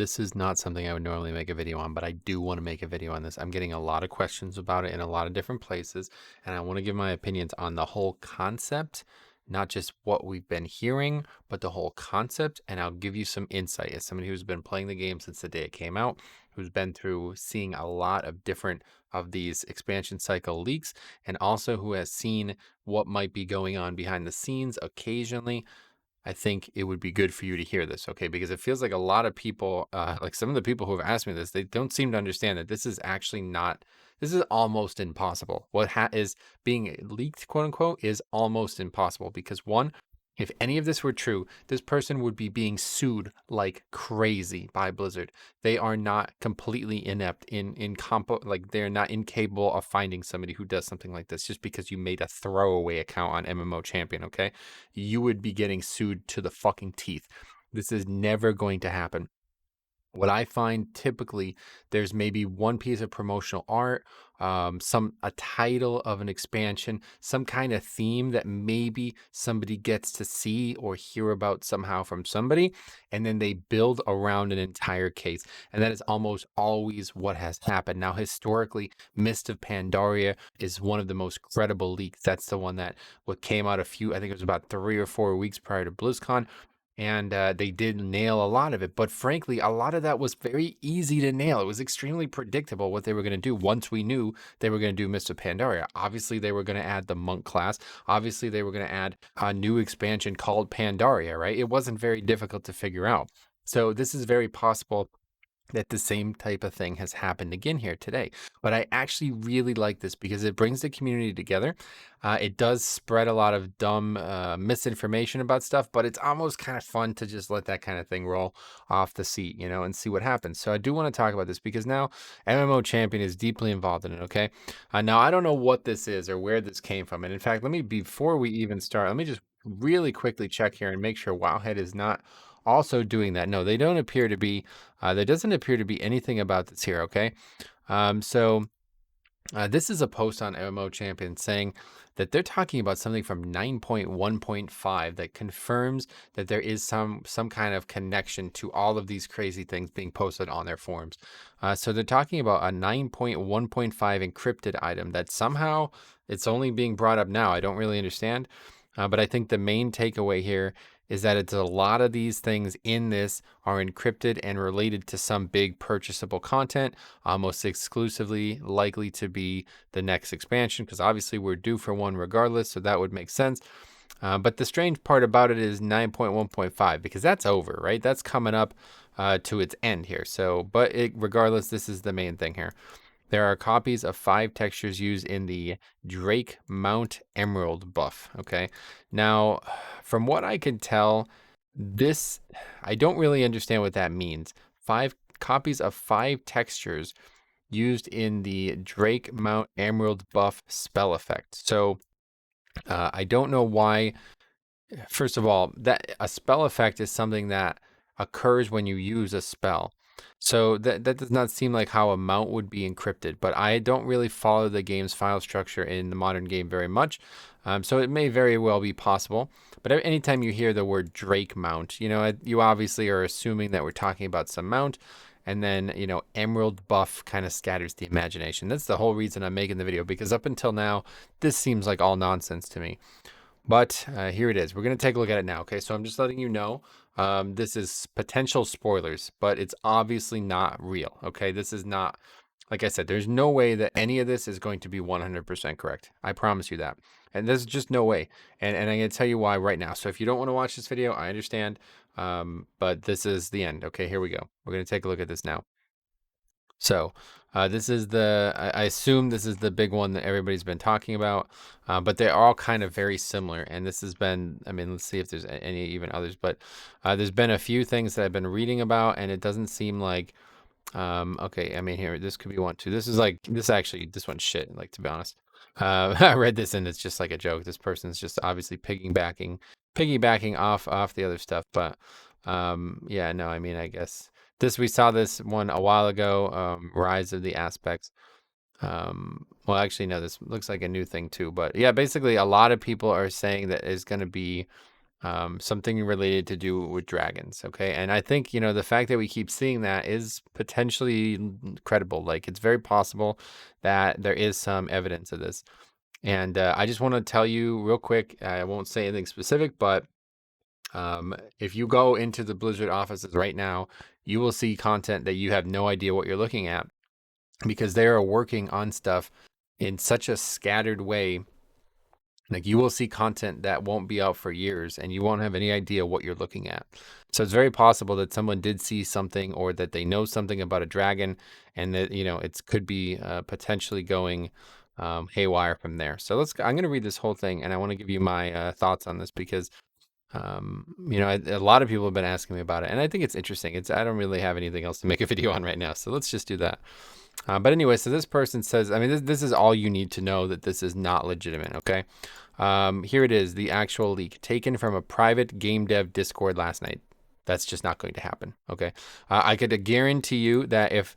This is not something I would normally make a video on, but I do want to make a video on this. I'm getting a lot of questions about it in a lot of different places, and I want to give my opinions on the whole concept, not just what we've been hearing, but the whole concept. And I'll give you some insight as somebody who's been playing the game since the day it came out, who's been through seeing a lot of different of these expansion cycle leaks, and also who has seen what might be going on behind the scenes occasionally. I think it would be good for you to hear this, okay? Because it feels like a lot of people, like some of the people who have asked me this, they don't seem to understand that this is actually not, this is almost impossible. What is being leaked, quote unquote, is almost impossible because one, if any of this were true, this person would be being sued like crazy by Blizzard. They are not completely inept in compo, like they're not incapable of finding somebody who does something like this just because you made a throwaway account on MMO Champion, okay? You would be getting sued to the fucking teeth. This is never going to happen. What I find typically, there's maybe one piece of promotional art, a title of an expansion, some kind of theme that maybe somebody gets to see or hear about somehow from somebody, and then they build around an entire case. And that is almost always what has happened. Now, historically, Mist of Pandaria is one of the most credible leaks. That's the one that what came out I think it was about 3 or 4 weeks prior to BlizzCon, and they did nail a lot of it. But frankly, a lot of that was very easy to nail. It was extremely predictable what they were going to do once we knew they were going to do Mr. Pandaria. Obviously, they were going to add the monk class. Obviously, they were going to add a new expansion called Pandaria, right? It wasn't very difficult to figure out. So this is very possible that the same type of thing has happened again here today. But I actually really like this because it brings the community together. It does spread a lot of dumb misinformation about stuff, but it's almost kind of fun to just let that kind of thing roll off the seat, and see what happens. So I do want to talk about this because now MMO Champion is deeply involved in it, okay? Now, I don't know what this is or where this came from. And in fact, before we even start, let me just really quickly check here and make sure Wowhead is not also doing that. No, they don't appear to be. There doesn't appear to be anything about this here, okay? So this is a post on MMO Champion saying that they're talking about something from 9.1.5 that confirms that there is some kind of connection to all of these crazy things being posted on their forums. So they're talking about a 9.1.5 encrypted item that somehow it's only being brought up now. I don't really understand. But I think the main takeaway here is that it's a lot of these things in this are encrypted and related to some big purchasable content, almost exclusively likely to be the next expansion, because obviously we're due for one regardless, so that would make sense. But the strange part about it is 9.1.5, because that's over, right? That's coming up to its end here. So, but regardless, this is the main thing here. There are copies of 5 textures used in the Drake Mount Emerald buff. Okay. Now, from what I can tell, I don't really understand what that means. 5 copies of 5 textures used in the Drake Mount Emerald buff spell effect. So, I don't know why. First of all, that a spell effect is something that occurs when you use a spell. So that does not seem like how a mount would be encrypted, but I don't really follow the game's file structure in the modern game very much. So it may very well be possible. But anytime you hear the word Drake mount, you obviously are assuming that we're talking about some mount. And then, Emerald buff kind of scatters the imagination. That's the whole reason I'm making the video, because up until now, this seems like all nonsense to me. But here it is. We're going to take a look at it now. Okay, so I'm just letting you know this is potential spoilers, but it's obviously not real. Okay, this is not, like I said, there's no way that any of this is going to be 100% correct. I promise you that. And there's just no way. And I'm going to tell you why right now. So if you don't want to watch this video, I understand. But this is the end. Okay, here we go. We're going to take a look at this now. So this is I assume this is the big one that everybody's been talking about, but they're all kind of very similar. And this has been, let's see if there's any even others, but there's been a few things that I've been reading about, and it doesn't seem like, okay, here, this could be one too. This one's shit, like, to be honest. I read this and it's just like a joke. This person's just obviously piggybacking off the other stuff, but yeah, no, I guess. We saw this one a while ago, Rise of the Aspects. Well, actually, no, this looks like a new thing too. But yeah, basically, a lot of people are saying that it's going to be something related to do with dragons. Okay. And I think, the fact that we keep seeing that is potentially credible. Like, it's very possible that there is some evidence of this. And I just want to tell you real quick, I won't say anything specific, but if you go into the Blizzard offices right now, you will see content that you have no idea what you're looking at, because they are working on stuff in such a scattered way. Like, you will see content that won't be out for years and you won't have any idea what you're looking at. So it's very possible that someone did see something, or that they know something about a dragon, and that, it could be potentially going haywire from there. So I'm going to read this whole thing, and I want to give you my thoughts on this, because a lot of people have been asking me about it, and I think it's interesting. I don't really have anything else to make a video on right now, so let's just do that. But anyway, so this person says, I mean, this is all you need to know that this is not legitimate, okay? Here it is, the actual leak, taken from a private game dev Discord last night. That's just not going to happen, okay? I could guarantee you that if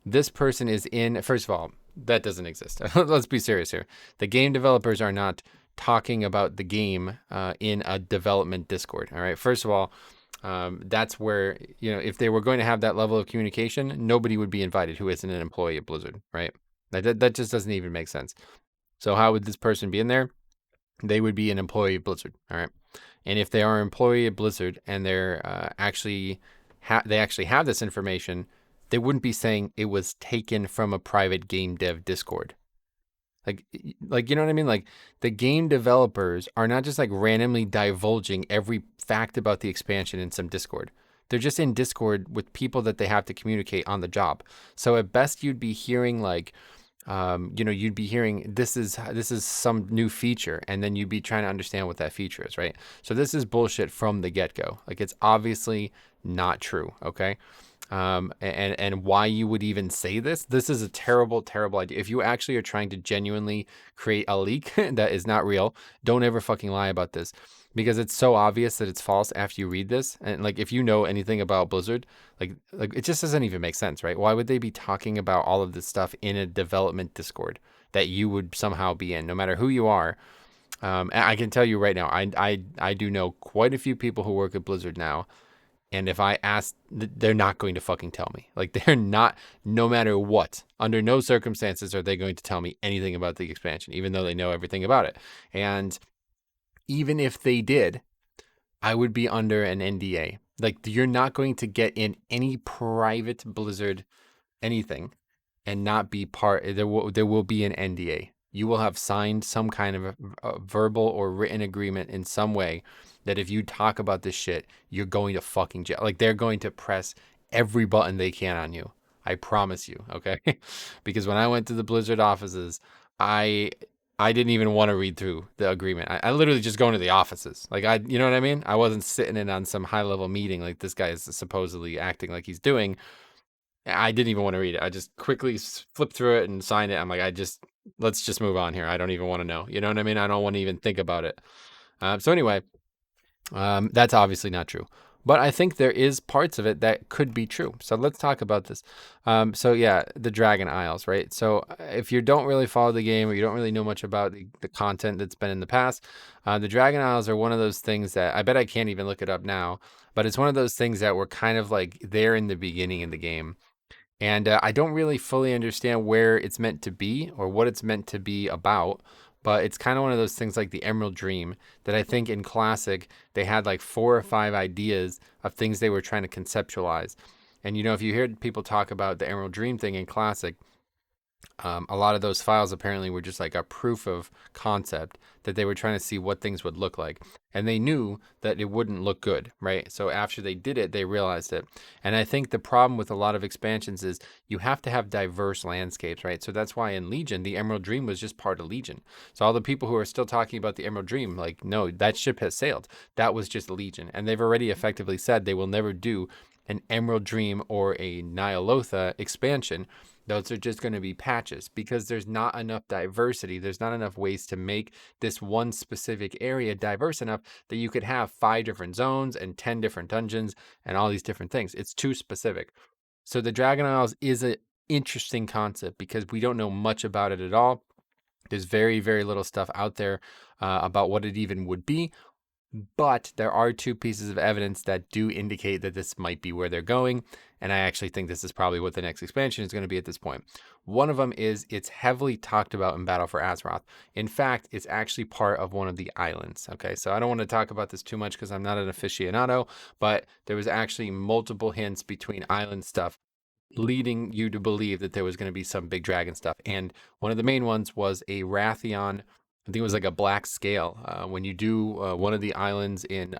this person is in, first of all, that doesn't exist. Let's be serious here. The game developers are not talking about the game in a development Discord, all right? First of all, that's where, if they were going to have that level of communication, nobody would be invited who isn't an employee of Blizzard, right? That just doesn't even make sense. So how would this person be in there? They would be an employee of Blizzard, all right? And if they are an employee of Blizzard and they're they actually have this information, they wouldn't be saying it was taken from a private game dev Discord. Like, you know what I mean? Like, the game developers are not just like randomly divulging every fact about the expansion in some Discord. They're just in Discord with people that they have to communicate on the job. So at best, you'd be hearing like, you'd be hearing this is some new feature, and then you'd be trying to understand what that feature is, right? So this is bullshit from the get-go. Like, it's obviously not true, okay? And why you would even say this is a terrible, terrible idea. If you actually are trying to genuinely create a leak that is not real, don't ever fucking lie about this, because it's so obvious that it's false after you read this. And like, if you know anything about Blizzard, like it just doesn't even make sense, right? Why would they be talking about all of this stuff in a development Discord that you would somehow be in, no matter who you are? I can tell you right now, I do know quite a few people who work at Blizzard now. And if I ask, they're not going to fucking tell me. Like, they're not, no matter what, under no circumstances are they going to tell me anything about the expansion, even though they know everything about it. And even if they did, I would be under an NDA. Like, you're not going to get in any private Blizzard anything and not be part. There will be an NDA. You will have signed some kind of a verbal or written agreement in some way that if you talk about this shit, you're going to fucking jail. Like, they're going to press every button they can on you. I promise you, okay? Because when I went to the Blizzard offices, I didn't even want to read through the agreement. I literally just go into the offices. Like, you know what I mean? I wasn't sitting in on some high level meeting like this guy is supposedly acting like he's doing. I didn't even want to read it. I just quickly flipped through it and signed it. I'm like, let's just move on here. I don't even want to know. You know what I mean? I don't want to even think about it. So anyway, that's obviously not true. But I think there is parts of it that could be true. So let's talk about this. So yeah, the Dragon Isles, right? So if you don't really follow the game, or you don't really know much about the content that's been in the past, the Dragon Isles are one of those things that I bet I can't even look it up now, but it's one of those things that were kind of like there in the beginning of the game. And I don't really fully understand where it's meant to be or what it's meant to be about. But it's kind of one of those things like the Emerald Dream that I think in Classic, they had like 4 or 5 ideas of things they were trying to conceptualize. And, if you hear people talk about the Emerald Dream thing in Classic, a lot of those files apparently were just like a proof of concept that they were trying to see what things would look like. And they knew that it wouldn't look good, right? So after they did it, they realized it. And I think the problem with a lot of expansions is you have to have diverse landscapes, right? So that's why in Legion, the Emerald Dream was just part of Legion. So all the people who are still talking about the Emerald Dream, like, no, that ship has sailed. That was just Legion. And they've already effectively said they will never do an Emerald Dream or a Nyalotha expansion. Those are just going to be patches because there's not enough diversity. There's not enough ways to make this one specific area diverse enough that you could have 5 different zones and 10 different dungeons and all these different things. It's too specific. So the Dragon Isles is an interesting concept because we don't know much about it at all. There's very, very little stuff out there about what it even would be. But there are two pieces of evidence that do indicate that this might be where they're going. And I actually think this is probably what the next expansion is going to be at this point. One of them is it's heavily talked about in Battle for Azeroth. In fact, it's actually part of one of the islands. Okay, so I don't want to talk about this too much because I'm not an aficionado, but there was actually multiple hints between island stuff leading you to believe that there was going to be some big dragon stuff. And one of the main ones was a Rathion. I think it was like a black scale. When you do one of the islands in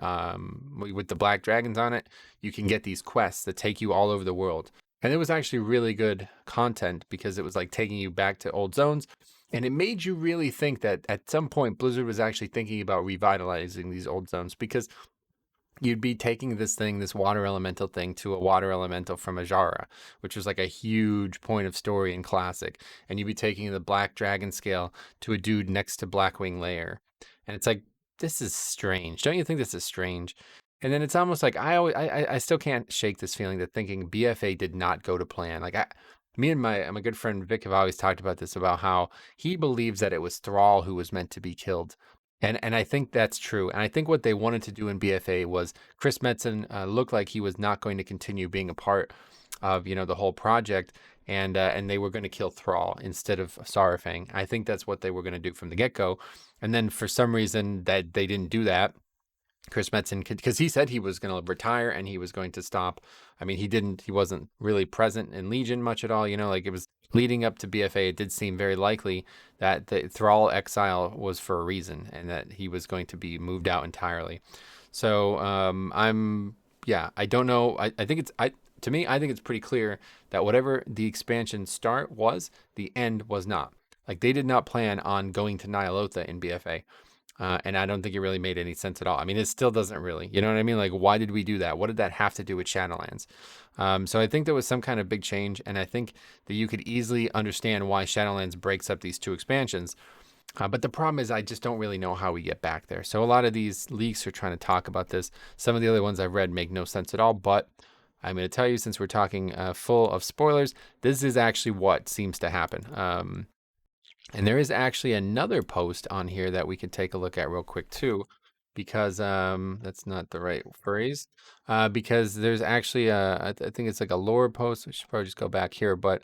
with the black dragons on it, you can get these quests that take you all over the world. And it was actually really good content because it was like taking you back to old zones. And it made you really think that at some point Blizzard was actually thinking about revitalizing these old zones because you'd be taking this thing, this water elemental thing, to a water elemental from Ajara, which was like a huge point of story in Classic. And you'd be taking the Black Dragon scale to a dude next to Blackwing Lair. And it's like, this is strange. Don't you think this is strange? And then it's almost like I still can't shake this feeling that thinking BFA did not go to plan. Me and my good friend Vic have always talked about this, about how he believes that it was Thrall who was meant to be killed. And I think that's true. And I think what they wanted to do in BFA was Chris Metzen looked like he was not going to continue being a part of the whole project, and they were going to kill Thrall instead of Sarafang. I think that's what they were going to do from the get go, and then for some reason that they didn't do that. Chris Metzen, because he said he was going to retire and he was going to stop. I mean, he wasn't really present in Legion much at all. Like it was leading up to BFA. It did seem very likely that the Thrall exile was for a reason and that he was going to be moved out entirely. So I don't know. I think to me, I think it's pretty clear that whatever the expansion start was, the end was not. Like they did not plan on going to Nyalotha in BFA. And I don't think it really made any sense at all. I mean, it still doesn't really. You know what I mean? Like, why did we do that? What did that have to do with Shadowlands? So I think there was some kind of big change, and I think that you could easily understand why Shadowlands breaks up these two expansions. But the problem is I just don't really know how we get back there. So a lot of these leaks are trying to talk about this. Some of the other ones I've read make no sense at all, but I'm going to tell you, since we're talking full of spoilers, this is actually what seems to happen. And there is actually another post on here that we can take a look at real quick too, because that's not the right phrase. Because there's actually I think it's like a lore post. We should probably just go back here, but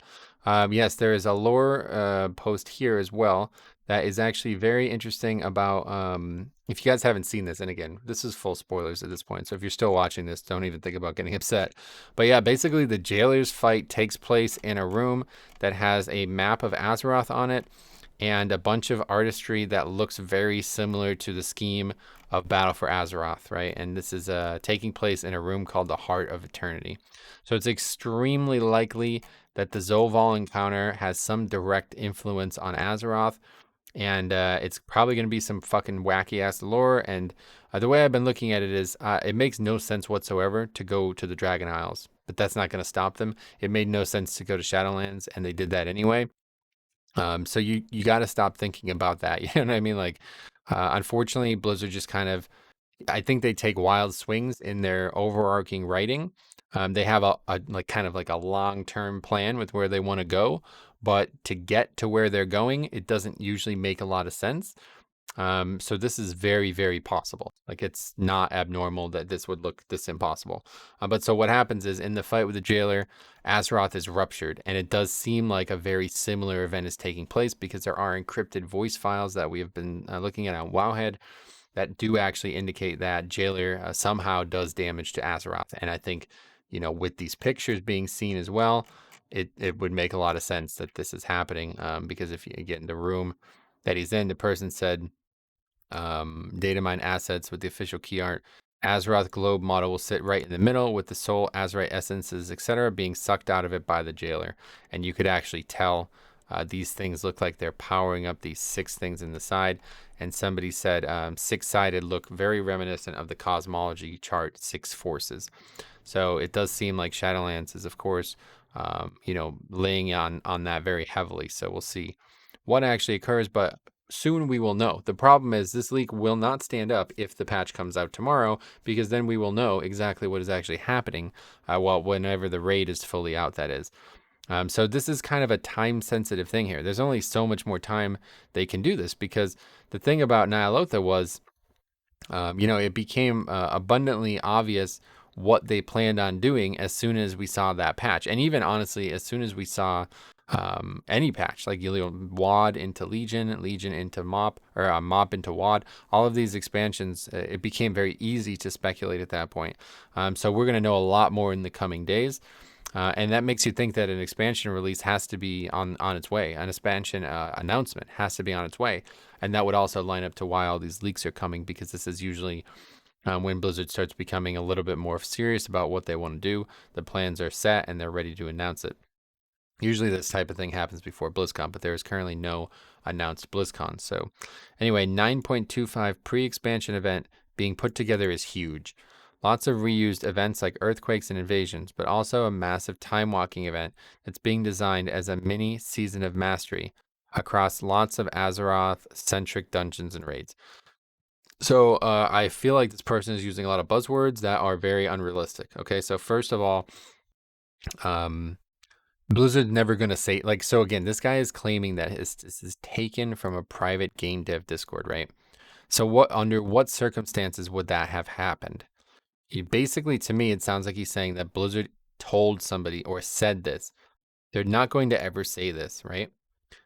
yes, there is a lore post here as well that is actually very interesting about if you guys haven't seen this, and again, this is full spoilers at this point, so if you're still watching this, don't even think about getting upset. But yeah, basically the jailers fight takes place in a room that has a map of Azeroth on it and a bunch of artistry that looks very similar to the scheme of Battle for Azeroth, right? And this is taking place in a room called the Heart of Eternity. So it's extremely likely that the Zolval encounter has some direct influence on Azeroth, and it's probably going to be some fucking wacky ass lore. And the way I've been looking at it is it makes no sense whatsoever to go to the Dragon Isles, but that's not going to stop them. It made no sense to go to Shadowlands, and they did that anyway. So you got to stop thinking about that. You know what I mean? Like, unfortunately, Blizzard just kind of, I think they take wild swings in their overarching writing. They have a like kind of like a long-term plan with where they want to go, but to get to where they're going, it doesn't usually make a lot of sense. So this is very, very possible. Like it's not abnormal that this would look this impossible. But so what happens is in the fight with the jailer, Azeroth is ruptured, and it does seem like a very similar event is taking place because there are encrypted voice files that we have been looking at on Wowhead that do actually indicate that jailer somehow does damage to Azeroth. And I think, with these pictures being seen as well, it would make a lot of sense that this is happening because if you get in the room that he's in, the person said, data mine assets with the official key art. Azeroth globe model will sit right in the middle with the soul, Azerite essences, etc., being sucked out of it by the jailer. And you could actually tell these things look like they're powering up these 6 things in the side. And somebody said 6-sided look very reminiscent of the cosmology chart 6 forces. So it does seem like Shadowlands is, of course, laying on that very heavily. So we'll see what actually occurs, but soon we will know. The problem is this leak will not stand up if the patch comes out tomorrow, because then we will know exactly what is actually happening whenever the raid is fully out, that is. So this is kind of a time-sensitive thing here. There's only so much more time they can do this, because the thing about Nyalotha was It became abundantly obvious what they planned on doing as soon as we saw that patch. And even honestly, as soon as we saw any patch, like WAD into Legion, Legion into MOP, or MOP into WAD, all of these expansions, it became very easy to speculate at that point. So we're going to know a lot more in the coming days. And that makes you think that an expansion release has to be on its way. An expansion announcement has to be on its way. And that would also line up to why all these leaks are coming, because this is usually when Blizzard starts becoming a little bit more serious about what they want to do. The plans are set and they're ready to announce it. Usually this type of thing happens before BlizzCon, but there is currently no announced BlizzCon. So anyway, 9.25 pre-expansion event being put together is huge. Lots of reused events like earthquakes and invasions, but also a massive time walking event that's being designed as a mini season of mastery across lots of Azeroth centric dungeons and raids. So I feel like this person is using a lot of buzzwords that are very unrealistic. Okay, so first of all, um, Blizzard's never going to say, like, so again, this guy is claiming that this is taken from a private game dev Discord, right? So under what circumstances would that have happened? Basically, to me, it sounds like he's saying that Blizzard told somebody or said this. They're not going to ever say this, right?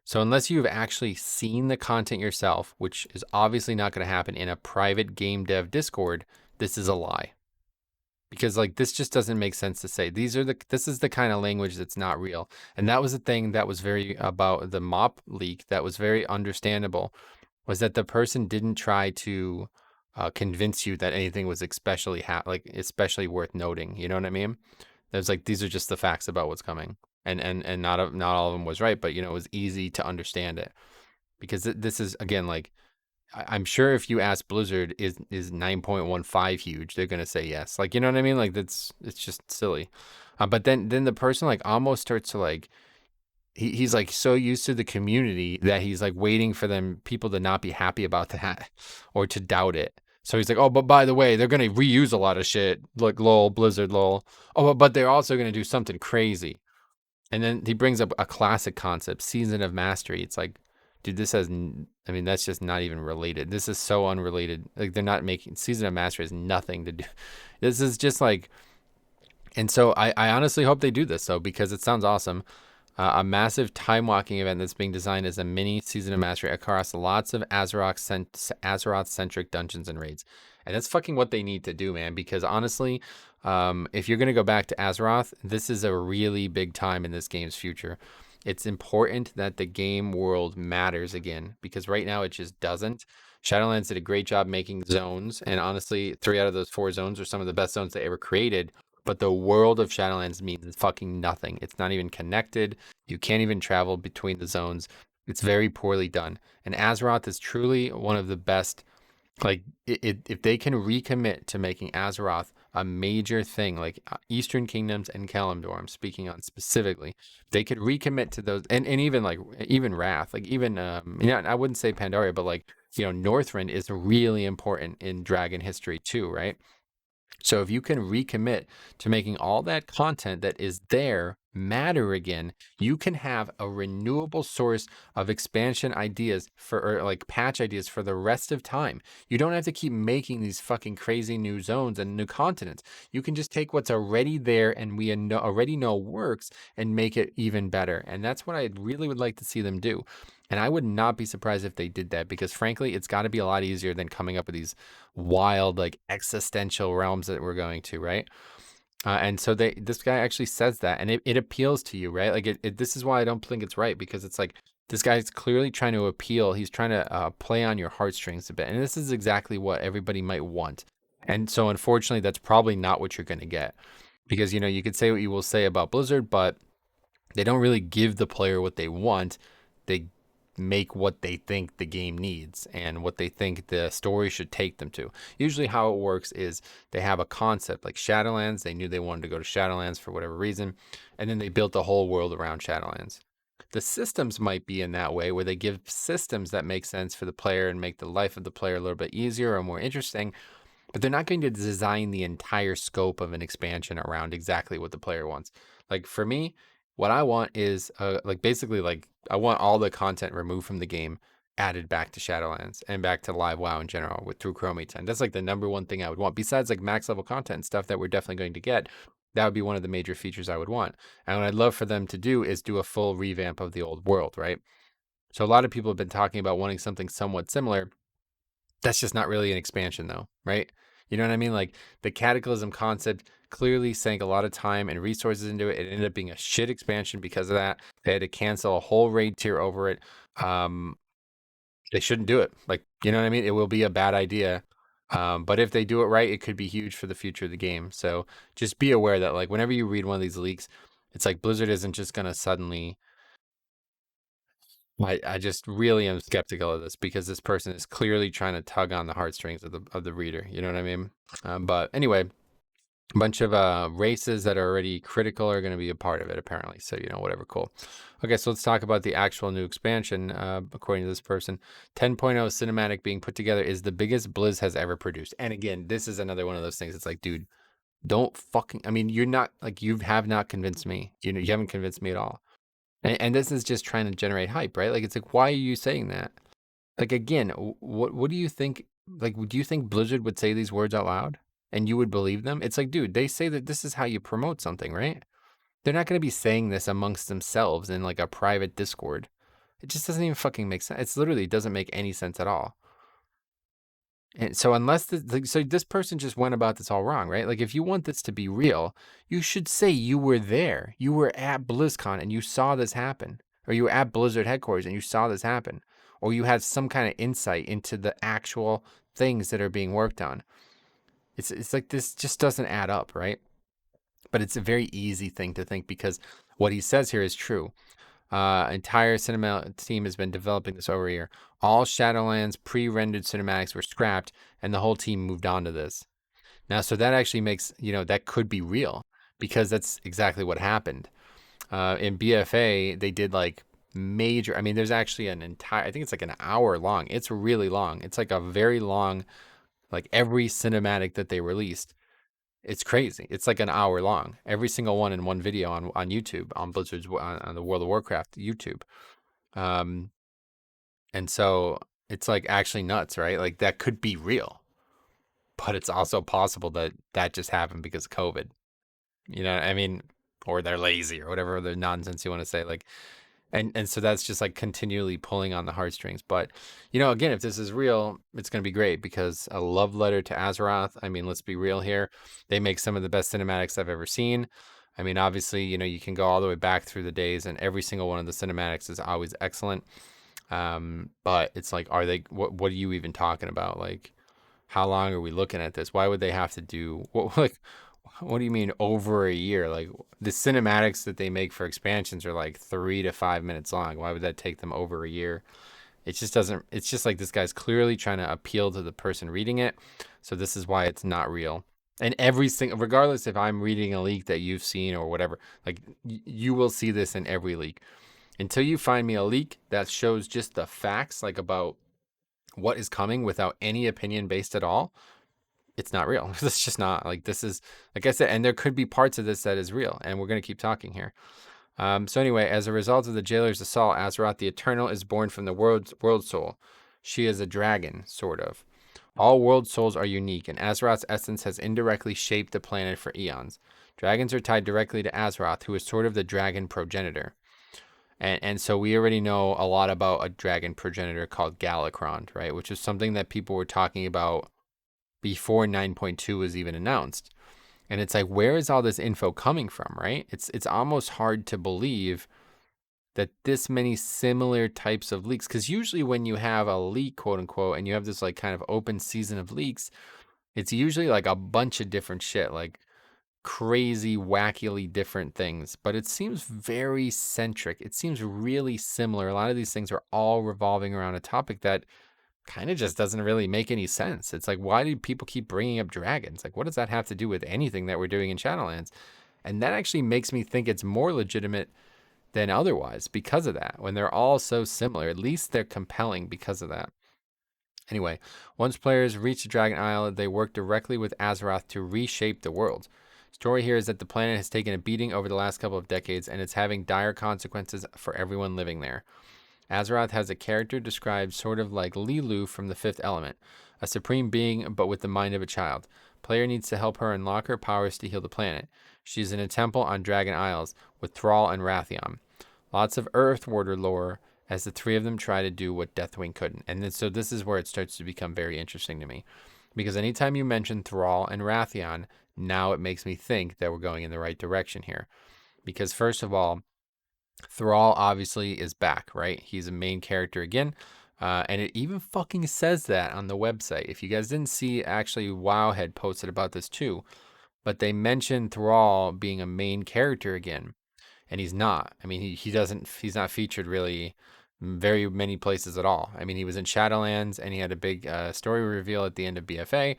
So unless you've actually seen the content yourself, which is obviously not going to happen in a private game dev Discord, this is a lie. Because like this just doesn't make sense to say. This is the kind of language that's not real. And that was the thing that was very about the MOP leak that was very understandable, was that the person didn't try to convince you that anything was especially worth noting. You know what I mean? There's like these are just the facts about what's coming, and not all of them was right, but it was easy to understand it, because this is again like I'm sure if you ask Blizzard is 9.15 huge, they're gonna say yes. Like you know what I mean? Like it's just silly. But then the person like almost starts to like he's like so used to the community that he's like waiting for them people to not be happy about that or to doubt it. So he's like, oh, but by the way, they're gonna reuse a lot of shit. Like lol, Blizzard, lol. Oh, but they're also gonna do something crazy. And then he brings up a classic concept, season of mastery. It's like, dude, I mean, that's just not even related. This is so unrelated. Like, they're not making season of mastery has nothing to do. This is just like, and so I honestly hope they do this though, because it sounds awesome. A massive time walking event that's being designed as a mini season of mastery across lots of Azeroth centric dungeons and raids. And that's fucking what they need to do, man. Because honestly, if you're going to go back to Azeroth, this is a really big time in this game's future. It's important that the game world matters again, because right now it just doesn't. Shadowlands did a great job making zones, and honestly, 3 out of those 4 zones are some of the best zones they ever created. But the world of Shadowlands means fucking nothing. It's not even connected. You can't even travel between the zones. It's very poorly done. And Azeroth is truly one of the best. Like, if they can recommit to making Azeroth a major thing, like Eastern Kingdoms and Kalimdor, I'm speaking on specifically, they could recommit to those, and even like even Wrath, like even I wouldn't say Pandaria, but like Northrend is really important in Dragon history too, right? So if you can recommit to making all that content that is there matter again, you can have a renewable source of expansion ideas or like patch ideas for the rest of time. You don't have to keep making these fucking crazy new zones and new continents. You can just take what's already there and we already know works and make it even better. And that's what I really would like to see them do. And I would not be surprised if they did that, because frankly, it's got to be a lot easier than coming up with these wild, like existential realms that we're going to, right? And so this guy actually says that, and it appeals to you, right? Like this is why I don't think it's right, because it's like this guy's clearly trying to appeal. He's trying to play on your heartstrings a bit, and this is exactly what everybody might want. And so, unfortunately, that's probably not what you're going to get, because you could say what you will say about Blizzard, but they don't really give the player what they want. They make what they think the game needs and what they think the story should take them to. Usually how it works is they have a concept like Shadowlands. They knew they wanted to go to Shadowlands for whatever reason, and then they built the whole world around Shadowlands. The systems might be in that way, where they give systems that make sense for the player and make the life of the player a little bit easier or more interesting, but they're not going to design the entire scope of an expansion around exactly what the player wants. Like for me, what I want is like basically like I want all the content removed from the game added back to Shadowlands and back to live WoW in general through Chromie 10. That's like the number one thing I would want. Besides like max level content stuff that we're definitely going to get, that would be one of the major features I would want. And what I'd love for them to do is do a full revamp of the old world, right? So a lot of people have been talking about wanting something somewhat similar. That's just not really an expansion though, right? You know what I mean? Like the Cataclysm concept clearly sank a lot of time and resources into it. It ended up being a shit expansion because of that. They had to cancel a whole raid tier over it. They shouldn't do it. Like, you know what I mean? It will be a bad idea. But if they do it right, it could be huge for the future of the game. So just be aware that like whenever you read one of these leaks, it's like Blizzard isn't just gonna suddenly. I just really am skeptical of this because this person is clearly trying to tug on the heartstrings of the reader. You know what I mean? But anyway, a bunch of races that are already critical are going to be a part of it apparently. So whatever, cool. Okay, so let's talk about the actual new expansion. According to this person, 10.0 cinematic being put together is the biggest Blizz has ever produced. And again, this is another one of those things. It's like, dude, don't fucking. I mean, you're not like you have not convinced me. You haven't convinced me at all. And this is just trying to generate hype, right? Like, it's like, why are you saying that? Like, again, what do you think? Like, do you think Blizzard would say these words out loud and you would believe them? It's like, dude, they say that this is how you promote something, right? They're not going to be saying this amongst themselves in like a private Discord. It just doesn't even fucking make sense. It's literally doesn't make any sense at all. And so so this person just went about this all wrong, right? Like if you want this to be real, you should say you were there. You were at BlizzCon and you saw this happen. Or you were at Blizzard headquarters and you saw this happen. Or you had some kind of insight into the actual things that are being worked on. It's like this just doesn't add up, right? But it's a very easy thing to think because what he says here is true. Entire cinema team has been developing this over a year. All Shadowlands pre-rendered cinematics were scrapped, and the whole team moved on to this. Now, so that actually makes that could be real because that's exactly what happened. In BFA, they did like major. I mean, there's actually an entire. I think it's like an hour long. It's really long. It's like a very long. Like every cinematic that they released, it's crazy. It's like an hour long. Every single one in one video on YouTube, on Blizzard's on the World of Warcraft YouTube. Um, and so it's like actually nuts, right? Like that could be real, but it's also possible that that just happened because of COVID. I mean, or they're lazy or whatever other nonsense you want to say. Like, and so that's just like continually pulling on the heartstrings. But again, if this is real, it's going to be great because a love letter to Azeroth. I mean, let's be real here. They make some of the best cinematics I've ever seen. I mean, obviously, you can go all the way back through the days, and every single one of the cinematics is always excellent. But it's like, are they? What are you even talking about? Like, how long are we looking at this? Why would they have to do what do you mean over a year? Like the cinematics that they make for expansions are like 3 to 5 minutes long. Why would that take them over a year? It just doesn't. It's just like this guy's clearly trying to appeal to the person reading it. So this is why it's not real. And every single, regardless if I'm reading a leak that you've seen or whatever, like you will see this in every leak. Until you find me a leak that shows just the facts, like about what is coming without any opinion based at all, it's not real. It's just not. Like this is, like I said, and there could be parts of this that is real, and we're going to keep talking here. So anyway, as a result of the jailer's assault, Azeroth the Eternal is born from the world soul. She is a dragon, sort of. All world souls are unique, and Azeroth's essence has indirectly shaped the planet for eons. Dragons are tied directly to Azeroth, who is sort of the dragon progenitor. And so we already know a lot about a dragon progenitor called Galakrond, right? Which is something that people were talking about before 9.2 was even announced. And it's like, where is all this info coming from, right? It's almost hard to believe that this many similar types of leaks, because usually when you have a leak, quote unquote, and you have this like kind of open season of leaks, it's usually like a bunch of different shit, like crazy, wackily different things. But it seems very centric. It seems really similar. A lot of these things are all revolving around a topic that kind of just doesn't really make any sense. It's like, why do people keep bringing up dragons? Like, what does that have to do with anything that we're doing in Shadowlands? And that actually makes me think it's more legitimate than otherwise because of that. When they're all so similar, at least they're compelling because of that. Anyway, once players reach the Dragon Isle, they work directly with Azeroth to reshape the world. Story here is that the planet has taken a beating over the last couple of decades, and it's having dire consequences for everyone living there. Azeroth has a character described sort of like Lilu from the Fifth Element, a supreme being but with the mind of a child. Player needs to help her unlock her powers to heal the planet. She's in a temple on Dragon Isles with Thrall and Wrathion. Lots of Earthwarder lore as the three of them try to do what Deathwing couldn't. And then, so this is where it starts to become very interesting to me. Because anytime you mention Thrall and Wrathion, now it makes me think that we're going in the right direction here. Because first of all, Thrall obviously is back, right? He's a main character again. And it even fucking says that on the website. If you guys didn't see, actually, WoW had posted about this too. But they mentioned Thrall being a main character again. And he's not. I mean, he's not featured really very many places at all. I mean, he was in Shadowlands and he had a big story reveal at the end of BFA.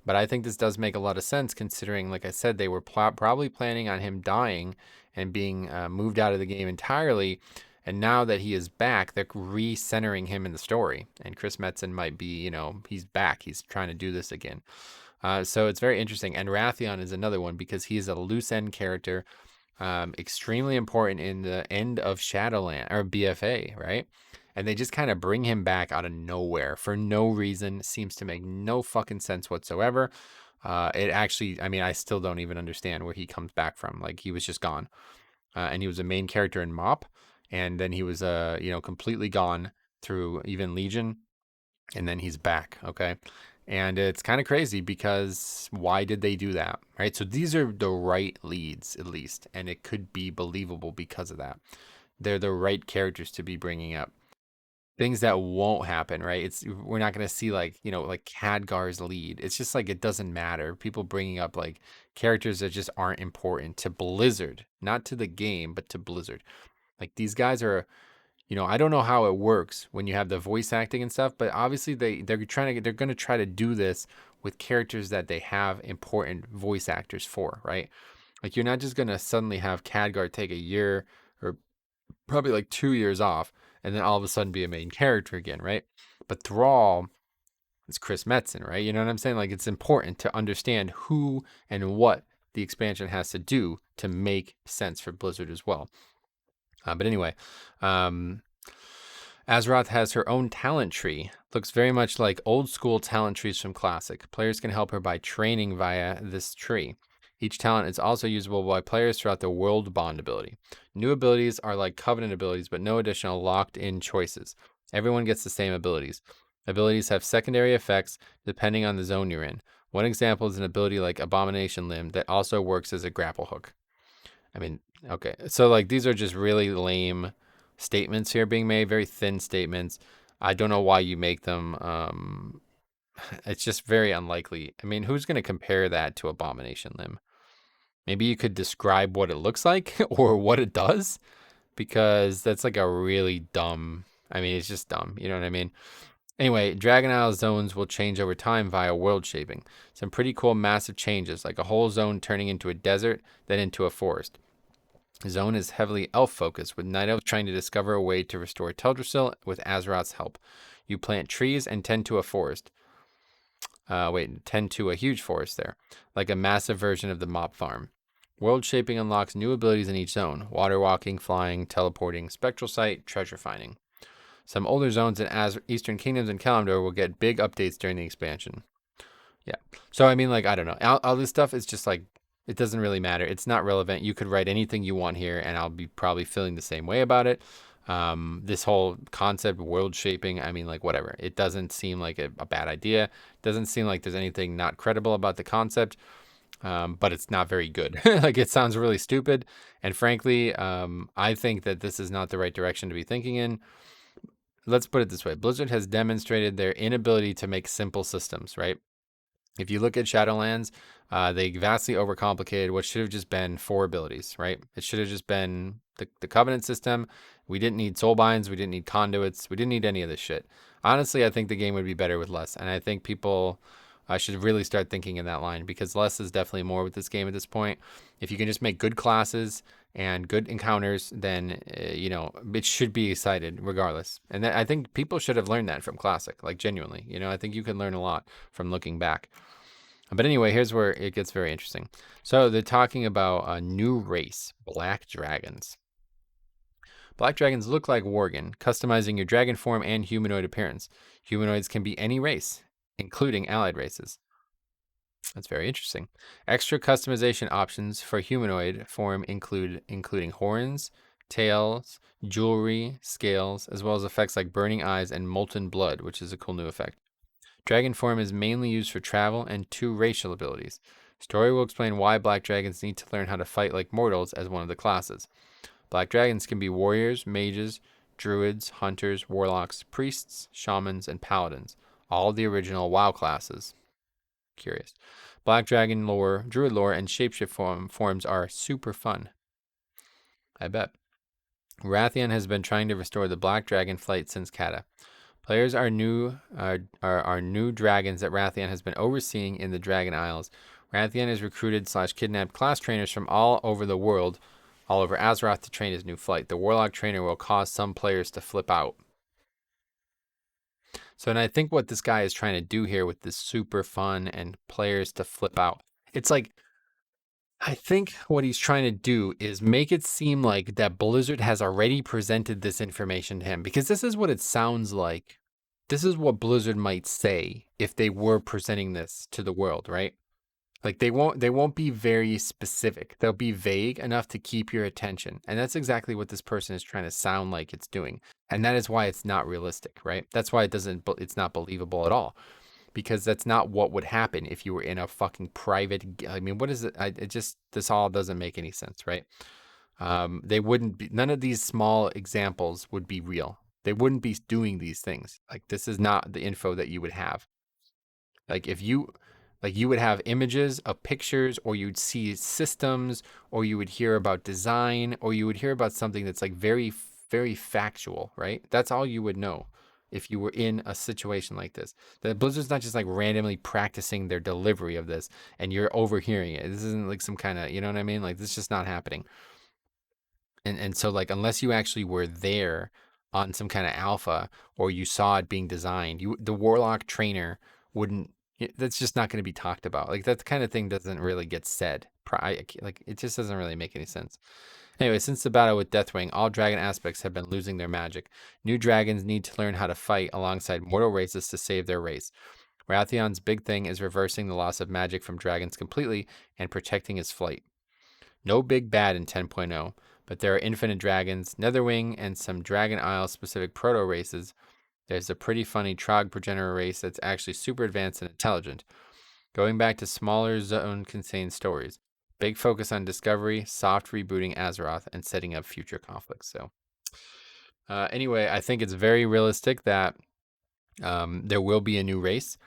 But I think this does make a lot of sense considering, like I said, they were probably planning on him dying and being moved out of the game entirely. And now that he is back, they're recentering him in the story. And Chris Metzen might be, he's back. He's trying to do this again. So it's very interesting. And Wrathion is another one because he's a loose end character, extremely important in the end of Shadowland or BFA, right? And they just kind of bring him back out of nowhere for no reason. Seems to make no fucking sense whatsoever. It actually, I mean, I still don't even understand where he comes back from. Like, he was just gone. And he was a main character in MoP. And then he was, completely gone through even Legion. And then he's back, okay? And it's kind of crazy because why did they do that, right? So these are the right leads, at least. And it could be believable because of that. They're the right characters to be bringing up. Things that won't happen, right? We're not going to see like Khadgar's lead. It's just like it doesn't matter. People bringing up like characters that just aren't important to Blizzard, not to the game, but to Blizzard. Like these guys are, I don't know how it works when you have the voice acting and stuff, but obviously they're going to try to do this with characters that they have important voice actors for, right? Like you're not just going to suddenly have Khadgar take a year or probably like 2 years off and then all of a sudden be a main character again, right? But Thrall is Chris Metzen, right? You know what I'm saying? Like it's important to understand who and what the expansion has to do to make sense for Blizzard as well. But anyway, Azeroth has her own talent tree. Looks very much like old school talent trees from Classic. Players can help her by training via this tree. Each talent is also usable by players throughout the World Bond ability. New abilities are like Covenant abilities, but no additional locked-in choices. Everyone gets the same abilities. Abilities have secondary effects depending on the zone you're in. One example is an ability like Abomination Limb that also works as a grapple hook. I mean, okay. So like these are just really lame statements here being made, very thin statements. I don't know why you make them. It's just very unlikely. I mean, who's going to compare that to Abomination Limb? Maybe you could describe what it looks like or what it does, because that's like a really dumb, I mean, it's just dumb. You know what I mean? Anyway, Dragon Isle zones will change over time via world shaping. Some pretty cool massive changes, like a whole zone turning into a desert, then into a forest. The zone is heavily elf focused, with night elves trying to discover a way to restore Teldrassil with Azeroth's help. You plant trees and tend to a forest. Tend to a huge forest there, like a massive version of the mop farm. World shaping unlocks new abilities in each zone: water walking, flying, teleporting, spectral sight, treasure finding. Some older zones in Eastern Kingdoms and Kalimdor will get big updates during the expansion. Yeah. So, I mean, like, I don't know. All this stuff is just like, it doesn't really matter. It's not relevant. You could write anything you want here, and I'll be probably feeling the same way about it. This whole concept, world shaping, I mean, like, whatever. It doesn't seem like a bad idea. It doesn't seem like there's anything not credible about the concept, but it's not very good. Like, it sounds really stupid. And frankly, I think that this is not the right direction to be thinking in. Let's put it this way. Blizzard has demonstrated their inability to make simple systems, right? If you look at Shadowlands, they vastly overcomplicated what should have just been 4 abilities, right? It should have just been the Covenant system. We didn't need soulbinds. We didn't need conduits. We didn't need any of this shit. Honestly, I think the game would be better with less. And I think people should really start thinking in that line, because less is definitely more with this game at this point. If you can just make good classes and good encounters, then, it should be excited regardless. And I think people should have learned that from Classic, like genuinely. I think you can learn a lot from looking back. But anyway, here's where it gets very interesting. So they're talking about a new race, Black Dragons. Black dragons look like Worgen, customizing your dragon form and humanoid appearance. Humanoids can be any race, including allied races. That's very interesting. Extra customization options for humanoid form including horns, tails, jewelry, scales, as well as effects like burning eyes and molten blood, which is a cool new effect. Dragon form is mainly used for travel and 2 racial abilities. Story will explain why black dragons need to learn how to fight like mortals as one of the classes. Black dragons can be warriors, mages, druids, hunters, warlocks, priests, shamans, and paladins, all the original WoW classes. Curious. Black dragon lore, druid lore, and shapeshift forms are super fun. I bet. Rathian has been trying to restore the black dragon flight since Kata. Players are new dragons that Rathian has been overseeing in the Dragon Isles. Rathian has recruited/kidnapped class trainers from all over the world, all over Azeroth, to train his new flight. The Warlock trainer will cause some players to flip out. So, and I think what this guy is trying to do here with this super fun and players to flip out, it's like, I think what he's trying to do is make it seem like that Blizzard has already presented this information to him, because this is what it sounds like. This is what Blizzard might say if they were presenting this to the world, right? Like they won't be very specific. They'll be vague enough to keep your attention. And that's exactly what this person is trying to sound like it's doing. And that is why it's not realistic, right? That's why it's not believable at all. Because that's not what would happen if you were in a fucking private. I mean, what is it? This all doesn't make any sense, right? They wouldn't be, none of these small examples would be real. They wouldn't be doing these things. Like, this is not the info that you would have. Like, if you, like, you would have images of pictures, or you'd see systems, or you would hear about design, or you would hear about something that's like very, very factual, right? That's all you would know if you were in a situation like this. The Blizzard's not just like randomly practicing their delivery of this and you're overhearing it. This isn't like some kind of, you know what I mean? Like, this is just not happening. And so, like, unless you actually were there on some kind of alpha, or you saw it being designed, the Warlock trainer wouldn't. That's just not going to be talked about. Like, that kind of thing doesn't really get said. Like, it just doesn't really make any sense. Anyway, since the battle with Deathwing, all dragon aspects have been losing their magic. New dragons need to learn how to fight alongside mortal races to save their race. Rathion's big thing is reversing the loss of magic from dragons completely and protecting his flight. No big bad in 10.0, but there are infinite dragons, Netherwing, and some Dragon Isle specific proto races. There's a pretty funny Trog progenitor race that's actually super advanced and intelligent. Going back to smaller zone contained stories. Big focus on discovery, soft rebooting Azeroth, and setting up future conflicts. So, anyway, I think it's very realistic that there will be a new race.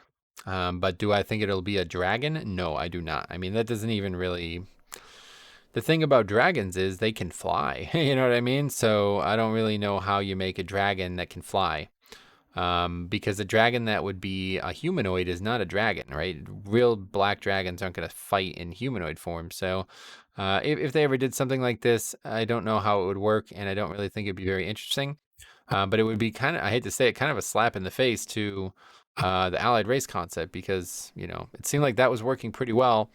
But do I think it'll be a dragon? No, I do not. I mean, that doesn't even really. The thing about dragons is they can fly. You know what I mean? So I don't really know how you make a dragon that can fly. Because a dragon that would be a humanoid is not a dragon, right? Real black dragons aren't going to fight in humanoid form. So if they ever did something like this, I don't know how it would work, and I don't really think it'd be very interesting. But it would be kind of, I hate to say it, kind of a slap in the face to the allied race concept, because, you know, it seemed like that was working pretty well.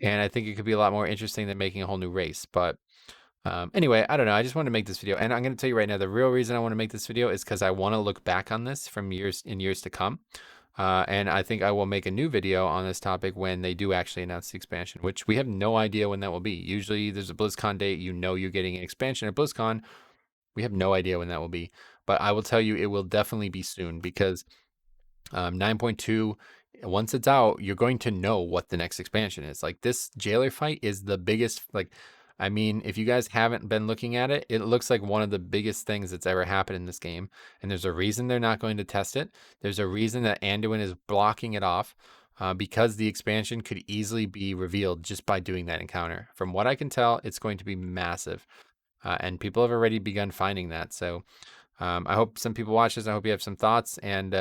And I think it could be a lot more interesting than making a whole new race. But anyway, I don't know. I just wanted to make this video. And I'm going to tell you right now, the real reason I want to make this video is because I want to look back on this from years to come. And I think I will make a new video on this topic when they do actually announce the expansion, which we have no idea when that will be. Usually there's a BlizzCon date. You know you're getting an expansion at BlizzCon. We have no idea when that will be. But I will tell you, it will definitely be soon, because 9.2, once it's out, you're going to know what the next expansion is. Like, this jailer fight is the biggest, like, I mean, if you guys haven't been looking at it, it looks like one of the biggest things that's ever happened in this game. And there's a reason they're not going to test it. There's a reason that Anduin is blocking it off, because the expansion could easily be revealed just by doing that encounter. From what I can tell, it's going to be massive. And people have already begun finding that. So I hope some people watch this. I hope you have some thoughts. And,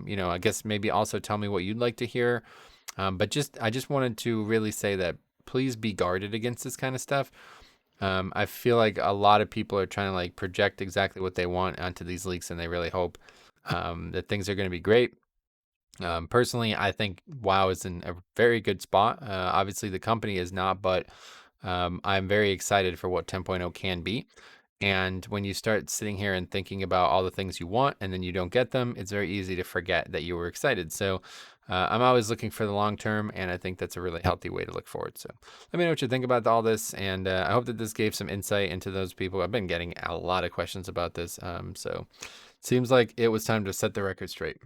you know, I guess maybe also tell me what you'd like to hear. But I just wanted to really say that please be guarded against this kind of stuff. I feel like a lot of people are trying to like project exactly what they want onto these leaks, and they really hope that things are going to be great. Personally, I think WoW is in a very good spot. Obviously, the company is not, but I'm very excited for what 10.0 can be. And when you start sitting here and thinking about all the things you want and then you don't get them, it's very easy to forget that you were excited. So I'm always looking for the long term, and I think that's a really healthy way to look forward. So let me know what you think about all this, and I hope that this gave some insight into those people. I've been getting a lot of questions about this, so it seems like it was time to set the record straight.